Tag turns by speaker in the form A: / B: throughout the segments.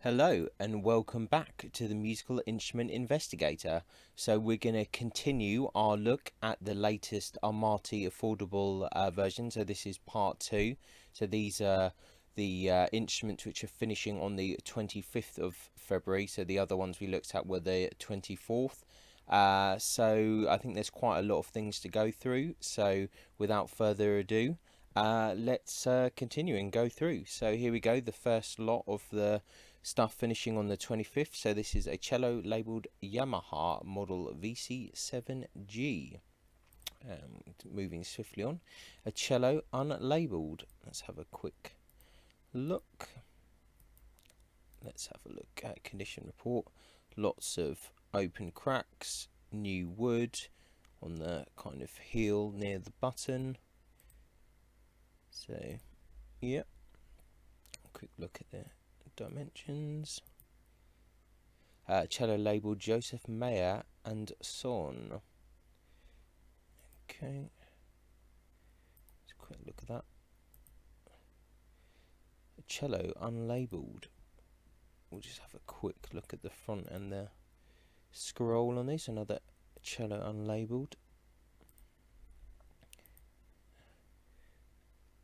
A: Hello and welcome back to the Musical Instrument Investigator. So we're going to continue our look at the latest Amati affordable version. So this is part 2. So these are the instruments which are finishing on the 25th of February. So the other ones we looked at were the 24th. So I think there's quite a lot of things to go through. So without further ado, let's continue and go through. So here we go, the first lot of the stuff finishing on the 25th. So this is a cello labelled Yamaha model VC7G. Moving swiftly on, a cello unlabelled. Let's have a quick look. Let's have a look at condition report. Lots of open cracks, new wood on the kind of heel near the button. So yeah, quick look at the dimensions. Cello labelled Joseph Mayer and Son. Okay, let's quick look at that. A cello unlabelled. We'll just have a quick look at the front and the scroll on this. Another cello unlabelled.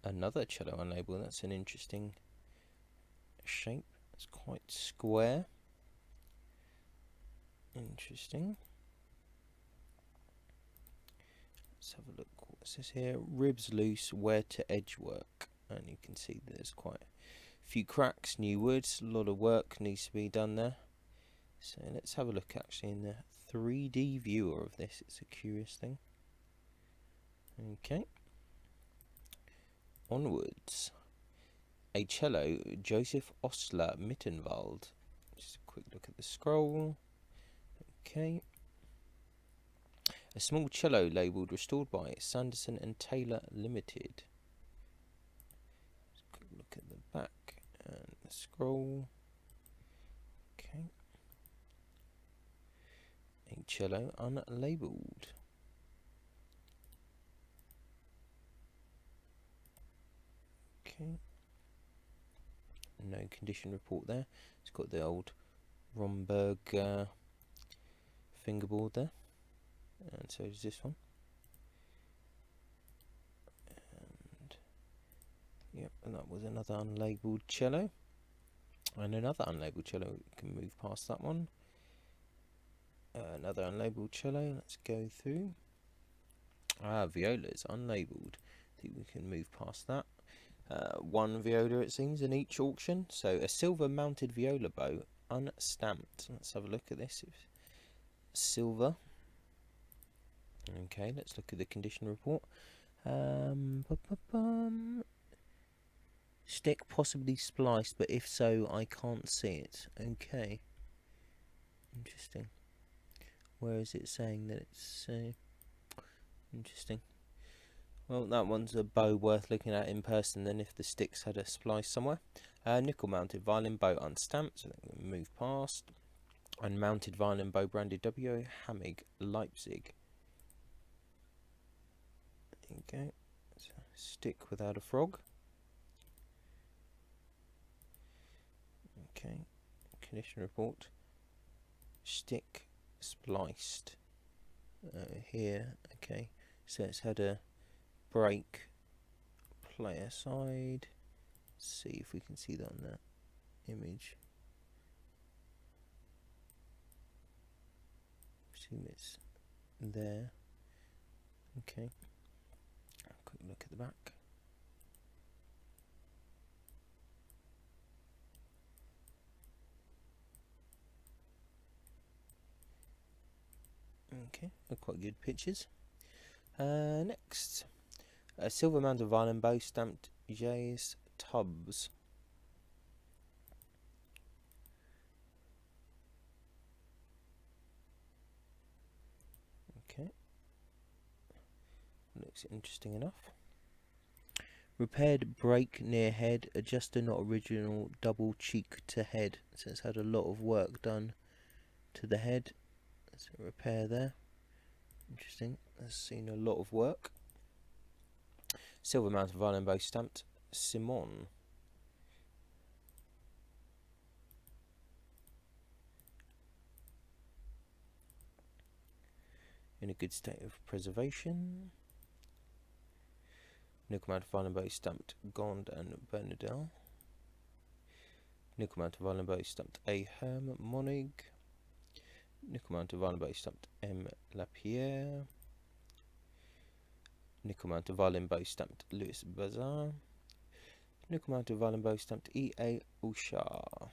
A: Another cello unlabelled. That's an interesting shape. It's quite square. Interesting. Let's have a look. What's this here? Ribs loose, wear to edge work. And you can see there's quite a few cracks, new woods, a lot of work needs to be done there. So let's have a look actually in the 3D viewer of this. It's a curious thing. Okay. Onwards. A cello, Joseph Ostler Mittenwald. Just a quick look at the scroll. Okay. A small cello labelled restored by Sanderson and Taylor Limited. Just a quick look at the back and the scroll. Okay. A cello unlabelled. Okay. No condition report there. It's got the old Romberg fingerboard there, and so is this one. And yep, and that was another unlabelled cello, and another unlabelled cello. We can move past that one. Another unlabelled cello. Let's go through. Violas unlabelled. I think we can move past that. One viola, it seems, in each auction. So a silver mounted viola bow, unstamped. Let's have a look at this. Silver. Okay, let's look at the condition report. Stick possibly spliced, but if so, I can't see it. Okay. Interesting. Where is it saying that it's interesting? Well, that one's a bow worth looking at in person than if the sticks had a splice somewhere. Nickel mounted violin bow unstamped, so we can move past. And mounted violin bow branded W.O. Hammig, Leipzig. There you go. So, stick without a frog. Okay. Condition report. Stick spliced. Here. Okay. So it's had a break. Play aside. See if we can see that on that image. Assume it's there. Okay. Quick look at the back. Okay, they're quite good pictures. Next, a silver mounted violin bow stamped J's Tubbs. Okay, looks interesting enough. Repaired break near head, adjuster not original, double cheek to head. So it's had a lot of work done to the head. There's a repair there. Interesting. That's seen a lot of work. Silver mounted violin bow stamped Simon. in a good state of preservation. Nickel mounted violin bow stamped Gond and Bernardel. Nickel mounted violin bow stamped A. Herm Monig. Nickel mounted violin bow stamped M. Lapierre. Nickel mounted violin bow stamped Louis Bazar. Nickel mounted violin bow stamped E. A. Ouchard.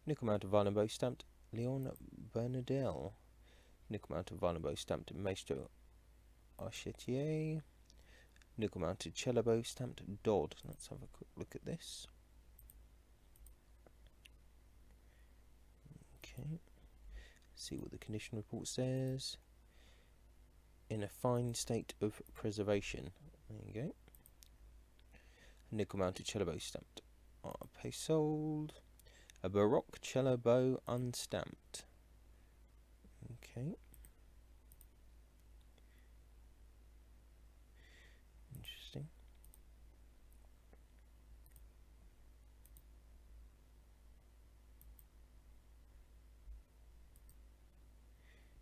A: Nickel mounted violin bow stamped Leon Bernardel. Nickel mounted violin bow stamped Maestro Archetier. Nickel mounted cello bow stamped Dodd. Let's have a quick look at this. Okay, see what the condition report says. In a fine state of preservation. There you go. Nickel mounted cello bow stamped Paysold. A Baroque cello bow unstamped. Okay. Interesting.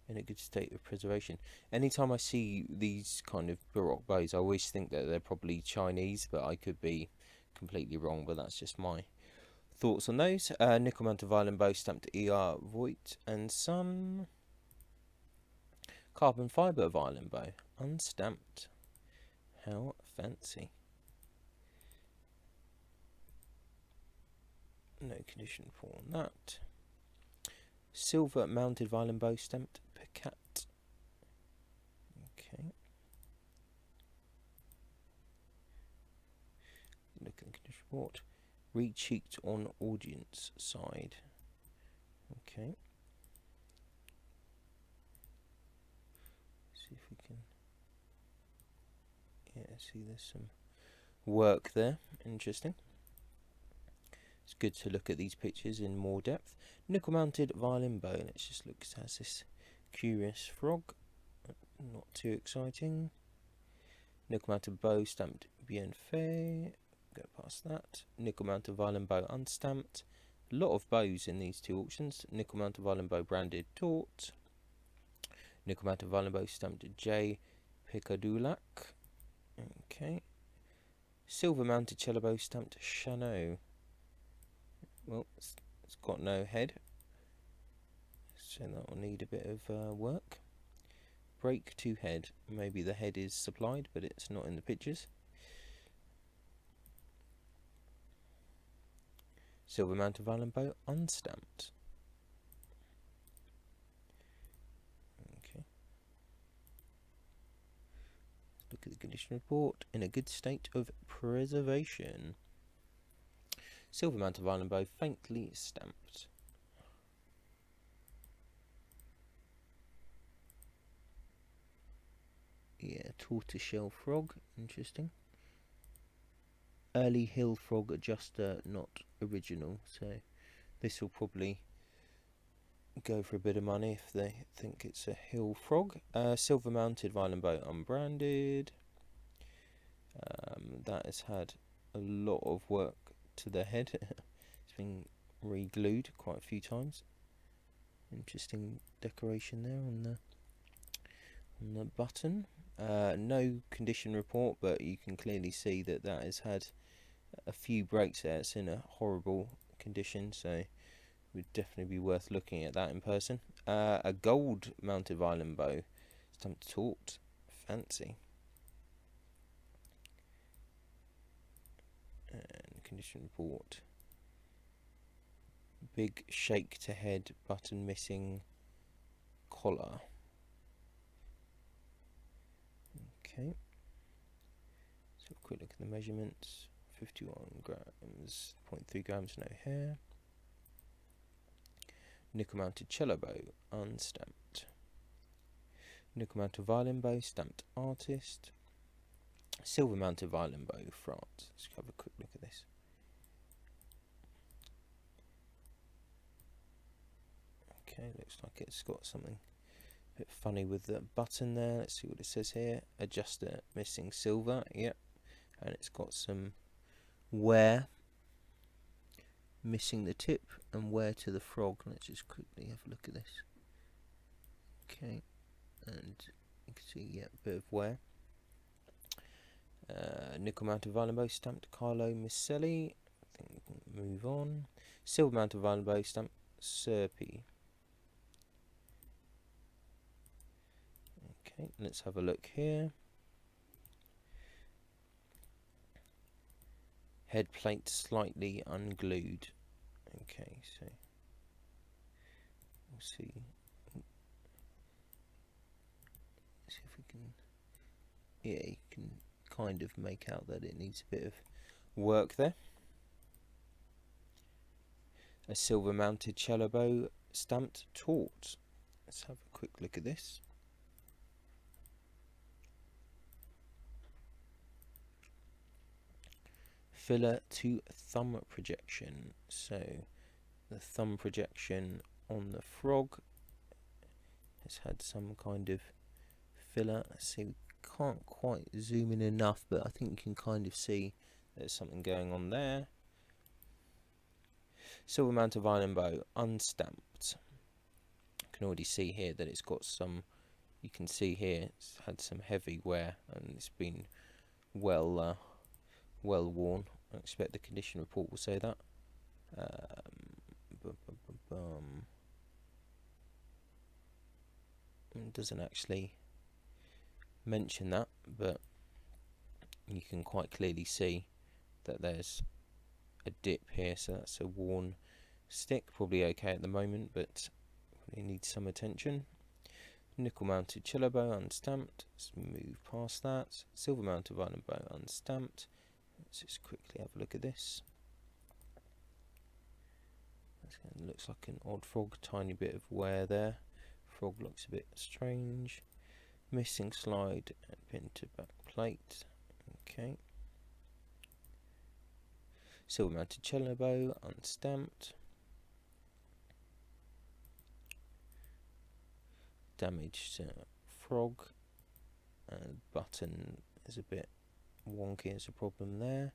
A: In a good state of preservation. Anytime I see these kind of Baroque bows, I always think that they're probably Chinese, but I could be completely wrong, but that's just my thoughts on those. Nickel mounted violin bow stamped E.R. Voigt and Son. Carbon fibre violin bow unstamped. How fancy. No condition for that. Silver mounted violin bow stamped Picat. Okay. Look at the condition report. Recheeked on audience side. Okay. See if we can. Yeah, see there's some work there. Interesting. It's good to look at these pictures in more depth. Nickel mounted violin bow. Let's just look. It has this curious frog. Not too exciting. Nickel mounted bow stamped Bien fait. Go past that. Nickel mounted violin bow unstamped. A lot of bows in these two auctions. Nickel mounted violin bow branded Taut. Nickel mounted violin bow stamped J. Picadulac. Okay. Silver mounted cello bow stamped Chanot. Well, it's got no head, so that will need a bit of work. Break to head. Maybe the head is supplied, but it's not in the pictures. Silver mounted violin bow unstamped. Okay. Look at the condition report. In a good state of preservation. Silver mounted violin bow faintly stamped. Yeah, tortoiseshell frog. Interesting. Early hill frog adjuster, not original, so this will probably go for a bit of money if they think it's a hill frog. Silver mounted violin bow unbranded. That has had a lot of work to the head. It's been re-glued quite a few times. Interesting decoration there on the button. No condition report, but you can clearly see that has had a few breaks there. It's in a horrible condition, so it would definitely be worth looking at that in person. A gold mounted violin bow stamped Taut. Fancy. And condition report. Big shake to head, button missing, collar. Okay. So a quick look at the measurements. 51 grams, 0.3 grams, no hair. Nickel mounted cello bow unstamped. Nickel mounted violin bow stamped Artist. Silver mounted violin bow France. Let's have a quick look at this. Okay, looks like it's got something a bit funny with the button there. Let's see what it says here. Adjuster missing silver. Yep. And it's got some wear missing the tip and wear to the frog. Let's just quickly have a look at this. Okay. and you can see, yeah, a bit of wear. Nickel mounted violin bow stamped Carlo Miceli. I think we can move on. Silver mounted violin bow stamped Serpi. Okay, let's have a look here. Head plate slightly unglued. Okay, so we'll see. See if we can. Yeah, you can kind of make out that it needs a bit of work there. A silver mounted cello bow stamped taut. Let's have a quick look at this. Filler to thumb projection. So the thumb projection on the frog has had some kind of filler. See, we can't quite zoom in enough, but I think you can kind of see there's something going on there. Silver mounted violin bow unstamped. You can already see here that it's got some, you can see here it's had some heavy wear and it's been well worn. I expect the condition report will say that. It doesn't actually mention that, but you can quite clearly see that there's a dip here, so that's a worn stick. Probably okay at the moment, but it needs some attention. Nickel mounted cello bow unstamped. Let's move past that. Silver mounted violin bow unstamped. Let's just quickly have a look at this. It looks like an odd frog, tiny bit of wear there. Frog looks a bit strange. Missing slide and pin to back plate. Okay. Silver mounted cello bow unstamped. Damaged frog, and button is a bit wonky, there's a problem there.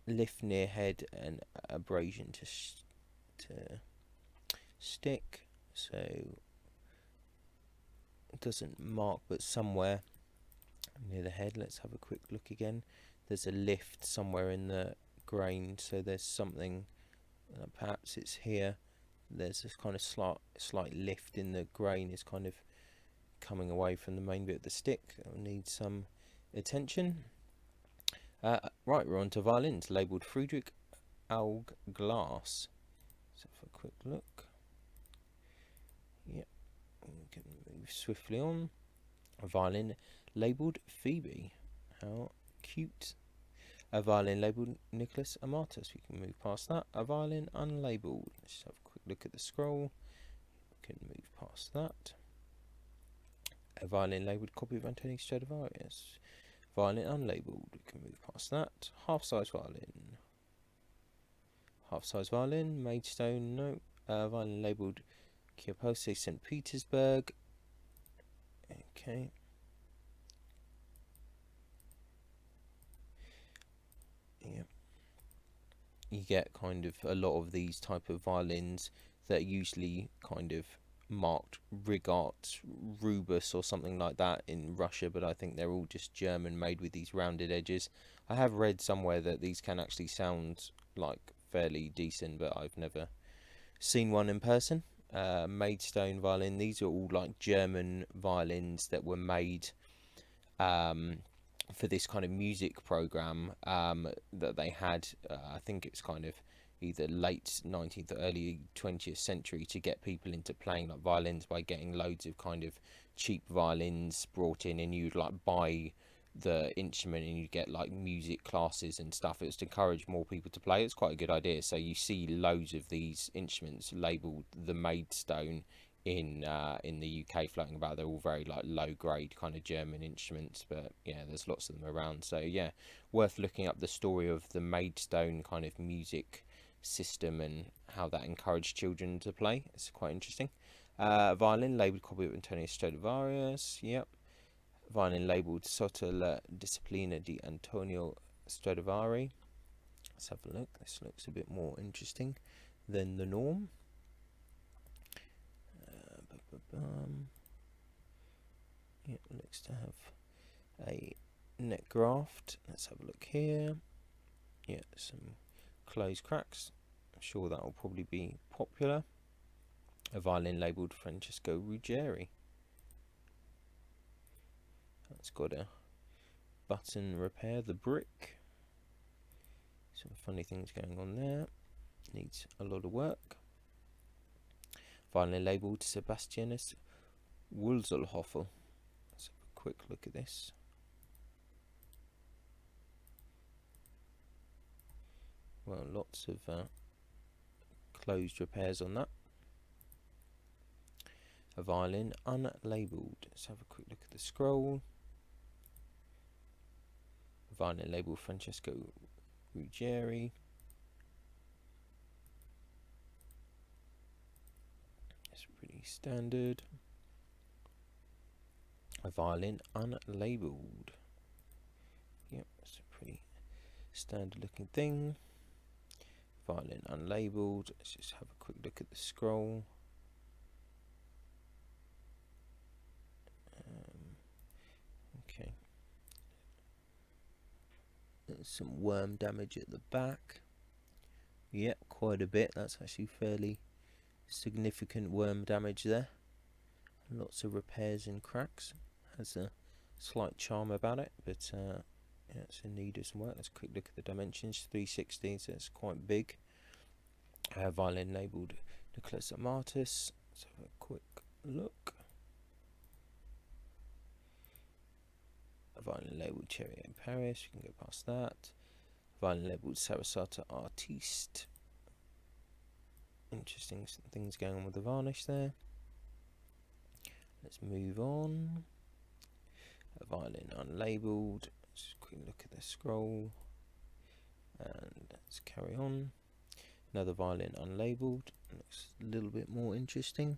A: Lift near head and abrasion to stick, so it doesn't mark, but somewhere near the head. Let's have a quick look again. There's a lift somewhere in the grain, so there's something, perhaps it's here. There's this kind of slight lift in the grain, is kind of coming away from the main bit of the stick. That will need some attention. Right, we're on to violins, labelled Friedrich Aug Glass. Let's have a quick look. Yep, we can move swiftly on. A violin labelled Phoebe. How cute. A violin labelled Nicholas Amatus. We can move past that. A violin unlabelled. Let's just have a quick look at the scroll. We can move past that. A violin labelled copy of Antonio Stradivarius. Violin unlabelled. We can move past that. Half-size violin. Half-size violin. Maidstone. No. Violin labelled Chiappose St. Petersburg. Okay. Yeah. You get kind of a lot of these type of violins that are usually kind of marked Rigat, Rubus or something like that in Russia, but I think they're all just German, made with these rounded edges. I have read somewhere that these can actually sound like fairly decent, but I've never seen one in person. Maidstone violin, these are all like German violins that were made for this kind of music program that they had. I think it's kind of either late 19th or early 20th century, to get people into playing like violins by getting loads of kind of cheap violins brought in, and you'd like buy the instrument and you get like music classes and stuff. It was to encourage more people to play. It's quite a good idea. So you see loads of these instruments labelled the Maidstone in the UK floating about. They're all very like low grade kind of German instruments, but yeah, there's lots of them around. So yeah, worth looking up the story of the Maidstone kind of music system and how that encouraged children to play. It's quite interesting. Violin labelled copy of Antonio Stradivarius. Yep. Violin labelled Sotto la Disciplina di Antonio Stradivari. Let's have a look. This looks a bit more interesting than the norm. Yeah, looks to have a neck graft. Let's have a look here. Yeah, some closed cracks. I'm sure that will probably be popular. A violin labelled Francesco Ruggieri. That's got a button repair, the brick. Some funny things going on there. Needs a lot of work. Violin labelled Sebastianus Wulzelhofer. Let's have a quick look at this. Well, lots of closed repairs on that. A violin unlabelled. Let's have a quick look at the scroll. A violin labelled Francesco Ruggieri. It's pretty standard. A violin unlabelled. Yep, that's a pretty standard looking thing. Violin unlabelled. Let's just have a quick look at the scroll. Okay. There's some worm damage at the back. Yep, quite a bit. That's actually fairly significant worm damage there. Lots of repairs and cracks. Has a slight charm about it, but yeah, it's in need of some work. Let's quick look at the dimensions. 360, so it's quite big. Violin labelled Nicholas Amati. Let's have a quick look. A violin labelled Cherry in Paris. You can go past that. Violin labelled Sarasota Artiste. Interesting things going on with the varnish there. Let's move on. A violin unlabelled. Let's quick look at the scroll. And let's carry on. Another violin unlabelled. Looks a little bit more interesting.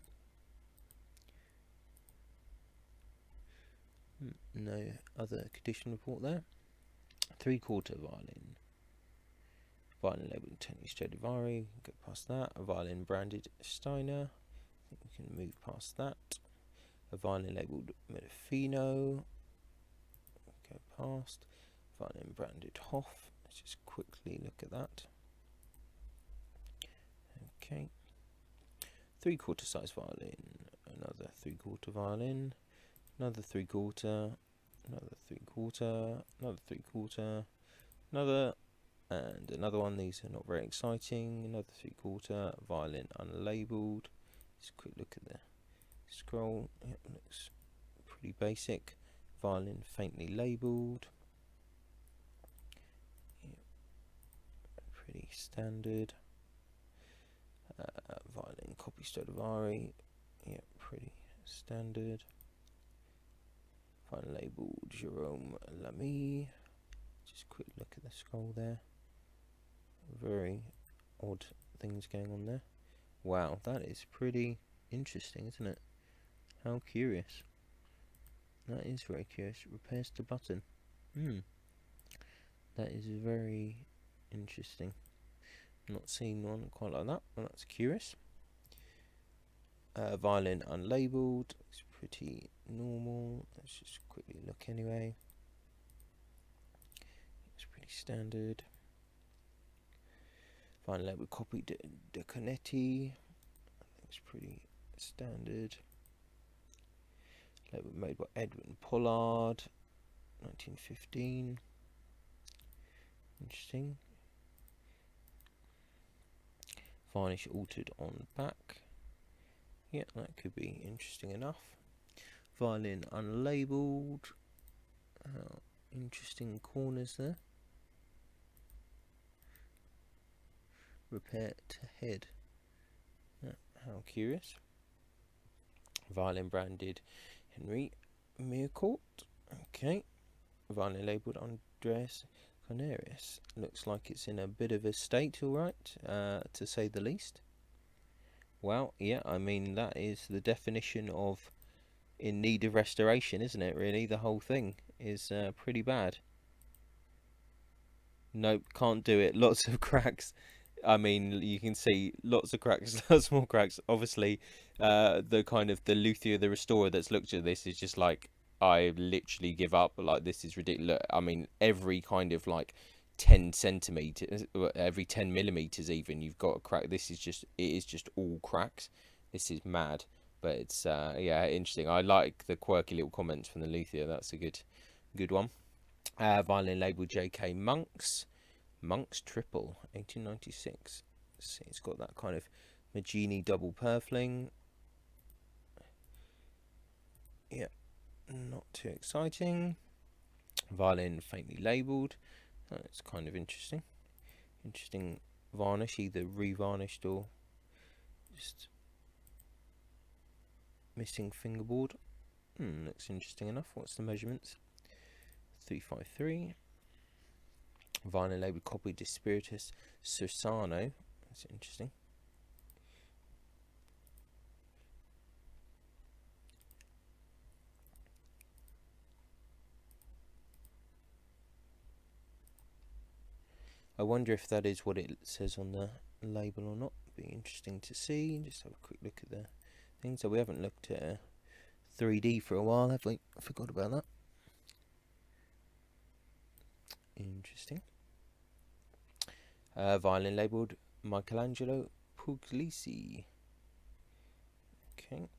A: No other condition report there. 3/4 violin. Violin labelled Tony Stradivari. Go past that. A violin branded Steiner. I think we can move past that. A violin labelled Medifino. Go past. Violin branded Hoff. Let's just quickly look at that. Okay. 3/4 size violin. Another 3/4 violin. Another 3/4. Another 3/4. Another 3/4. Another. And another one. These are not very exciting. Another 3/4 violin unlabelled. Just a quick look at the scroll. Yep, looks pretty basic. Violin faintly labelled. Yep, pretty standard. Violin copy Stradivari. Yep, pretty standard. Violin labelled Jerome Lamy. Just a quick look at the scroll there. Very odd things going on there. Wow, that is pretty interesting, isn't it? How curious. That is very curious. Repairs to button. That is very interesting. Not seen one quite like that, but that's curious. Violin unlabelled. It's pretty normal. Let's just quickly look anyway. It's pretty standard. Violin labelled copy de Canetti. It's pretty standard. Label made by Edwin Pollard, 1915. Interesting. Varnish altered on back. Yeah, that could be interesting enough. Violin unlabelled. Interesting corners there. Repair to head. Yeah, how curious. Violin branded Henry Meercourt. Okay. Violin labelled Andreas Cornelius. Looks like it's in a bit of a state, alright, to say the least. Well, yeah, I mean, that is the definition of in need of restoration, isn't it, really? The whole thing is pretty bad. Nope, can't do it. Lots of cracks. I mean, you can see lots of cracks, lots more cracks. Obviously, The kind of the luthier, the restorer that's looked at this is just like, I literally give up. Like, this is ridiculous. I mean, every kind of like 10 centimeters, every 10 millimeters, even, you've got a crack. This is just, it is just all cracks. This is mad. But it's yeah, interesting. I like the quirky little comments from the luthier. That's a good one. Violin label JK Monks Triple 1896. See, it's got that kind of Magini double purfling. Yeah, not too exciting. Violin faintly labelled. It's kind of interesting. Interesting varnish, either revarnished or just missing fingerboard. Looks interesting enough. What's the measurements? 353. Violin labelled copy de Spiritus Sursano. That's interesting. I wonder if that is what it says on the label or not. Be interesting to see. Just have a quick look at the thing. So we haven't looked at 3D for a while, have we? I forgot about that. Interesting. Violin labelled Michelangelo Puglisi. Okay.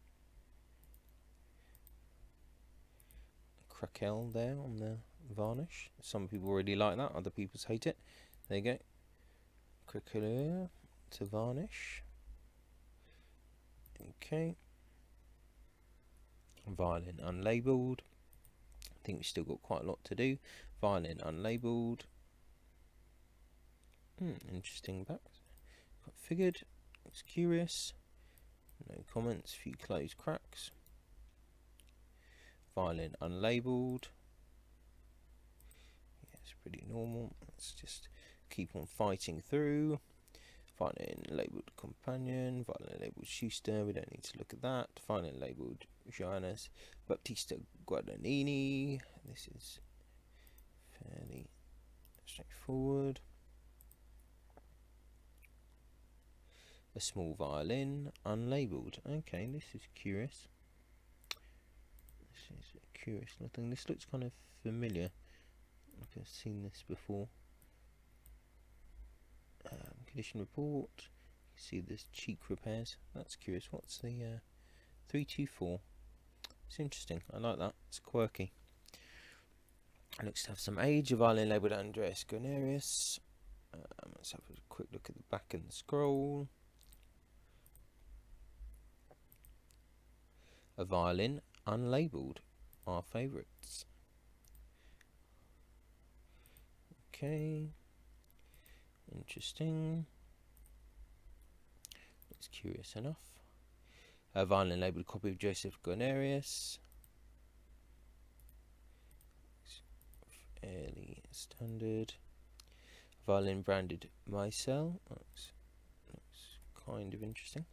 A: Crackle there on the varnish. Some people really like that, other people hate it. There you go. Crackle to varnish. Okay. Violin unlabelled. I think we've still got quite a lot to do. Violin unlabelled. Interesting back. Quite figured. Looks curious. No comments. Few closed cracks. Violin unlabelled. Yeah, it's pretty normal. Let's just keep on fighting through. Violin labelled companion. Violin labelled Schuster. We don't need to look at that. Violin labelled Johannes Baptista Guadagnini. This is fairly straightforward. A small violin, unlabelled. Okay, this is curious. This is a curious looking. This looks kind of familiar. Like I've seen this before. Condition report. You see this cheek repairs. That's curious. What's the 324? It's interesting. I like that. It's quirky. It looks to have some age. A violin labelled Andreas Guarnerius. Let's have a quick look at the back and the scroll. A violin unlabelled. Our favourites. Okay. Interesting. Looks curious enough. A violin labelled copy of Joseph Guarnerius. Fairly standard. Violin branded Micel. Looks kind of interesting.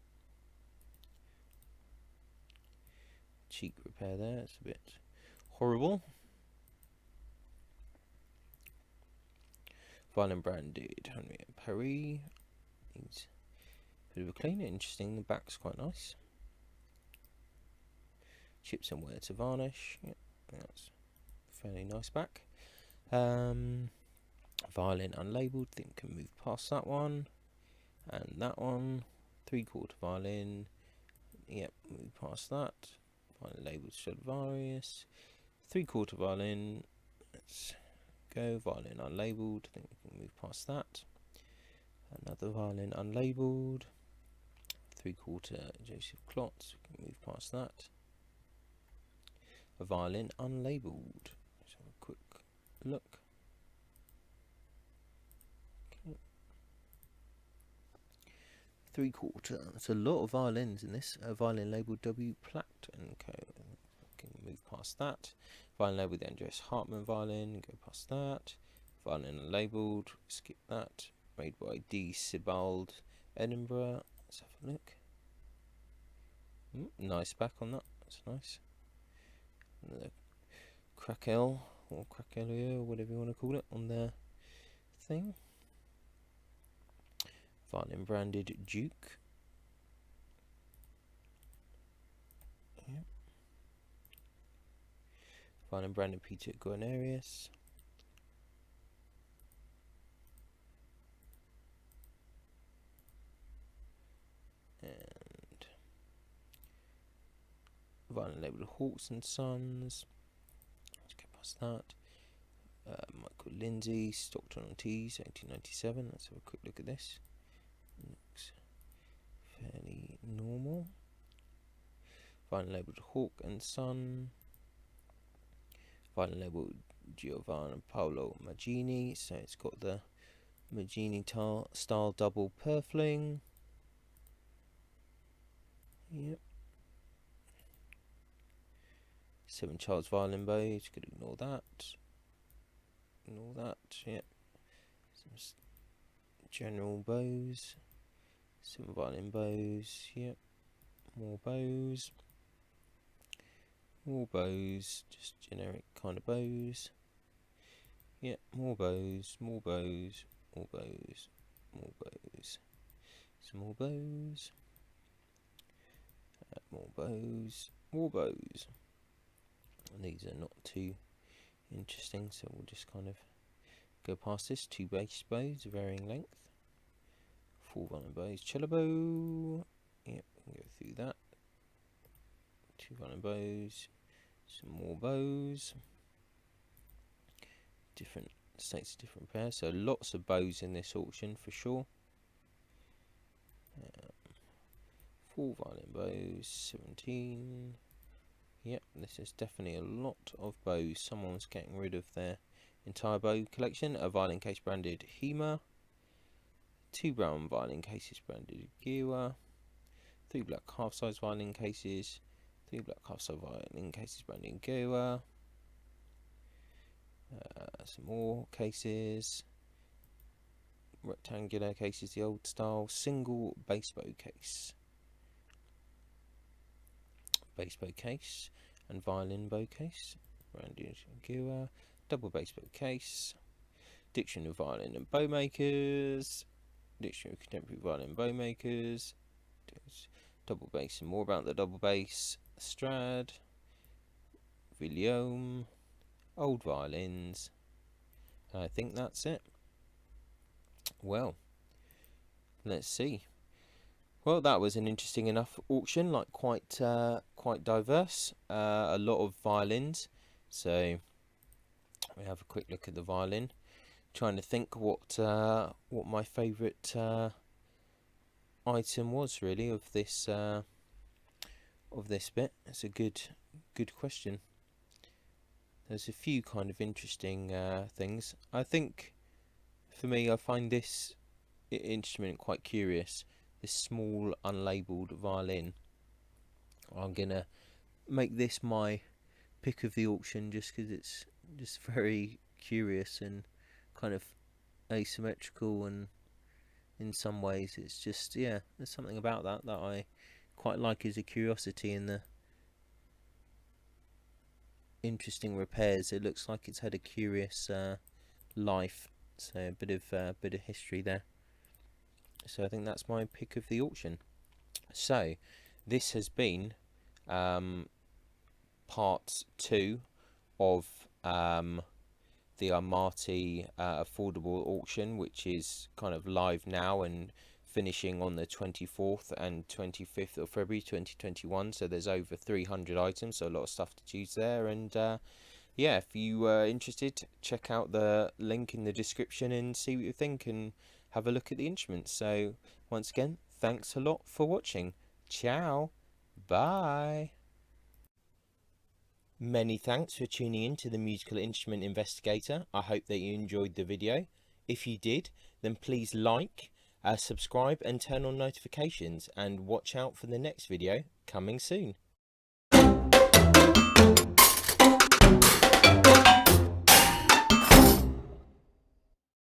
A: Cheek repair there. It's a bit horrible. Violin branded Henriette Paris. Needs a bit of a clean. Interesting. The back's quite nice. Chips and wear to varnish. Yep, that's fairly nice back. Violin unlabelled. Think can move past that one. And that one. 3/4 violin. Yep, move past that. Violin labelled Stradivarius. 3/4 violin. Let's go. Violin unlabelled. I think we can move past that. Another violin unlabelled. 3/4 Joseph Klotz. We can move past that. A violin unlabelled. Let's have a quick look. Okay. 3/4. That's a lot of violins in this. A violin labelled W. Platt and Co. Can move past that. Violin labelled Andreas Hartmann violin. Go past that. Violin unlabelled. Skip that. Made by D. Sibald, Edinburgh. Let's have a look. Nice back on that. That's nice. The Crackle or Crackelier or whatever you want to call it on their thing. Violin branded Duke. Violin Brandon Peter Guarnerius. And violin labelled Hawks and Sons. Let's get past that. Michael Lindsay, Stockton-on-Tees, 1897. Let's have a quick look at this. Looks fairly normal. Violin labelled Hawk and Son. Violin labelled Giovanni Paolo Maggini. So it's got the Maggini style double purfling. Yep. 7 Charles violin bows. Could ignore that. Ignore that. Yep. Some general bows. 7 violin bows. Yep. More bows. More bows. Just generic kind of bows. Yep. More bows. More bows. More bows. More bows. Some more bows. More bows. More bows. And these are not too interesting, so we'll just kind of go past this. 2 bass bows, varying length. 4 violin bows, cello bow. Yep, we can go through that. 2 violin bows, some more bows. Different states, different pairs. So lots of bows in this auction for sure. 4 violin bows, 17. Yep, this is definitely a lot of bows. Someone's getting rid of their entire bow collection. A violin case branded Hema. 2 brown violin cases branded Giwa. 3 black half-size violin cases. 3 black half-size violin cases branded Giwa. Some more cases. Rectangular cases, the old style. Single bass bow case. Bass bow case and violin bow case, branded Giwa. Double bass bow case. Dictionary of Violin and Bow Makers. Dictionary of Contemporary Violin Bow Makers. Double bass and more about the double bass. Strad. Viliome. Old violins. I think that's it. Well, let's see. Well, that was an interesting enough auction, like quite diverse. A lot of violins. So we have a quick look at the violin. Trying to think what my favourite item was really of this bit. It's a good question. There's a few kind of interesting things. I think for me, I find this instrument quite curious. This small unlabelled violin. I'm gonna make this my pick of the auction just because it's just very curious and kind of asymmetrical, and in some ways it's just, yeah, there's something about that I quite like as a curiosity in the interesting repairs. It looks like it's had a curious life, so a bit of history there. So I think that's my pick of the auction. So this has been part 2 of the Amati affordable auction, which is kind of live now and finishing on the 24th and 25th of February 2021. So there's over 300 items, so a lot of stuff to choose there. And yeah, if you are interested, check out the link in the description and see what you think and have a look at the instruments. So once again, thanks a lot for watching. Ciao. Bye. Many thanks for tuning in to the Musical Instrument Investigator. I hope that you enjoyed the video. If you did, then please like, subscribe and turn on notifications, and watch out for the next video coming soon.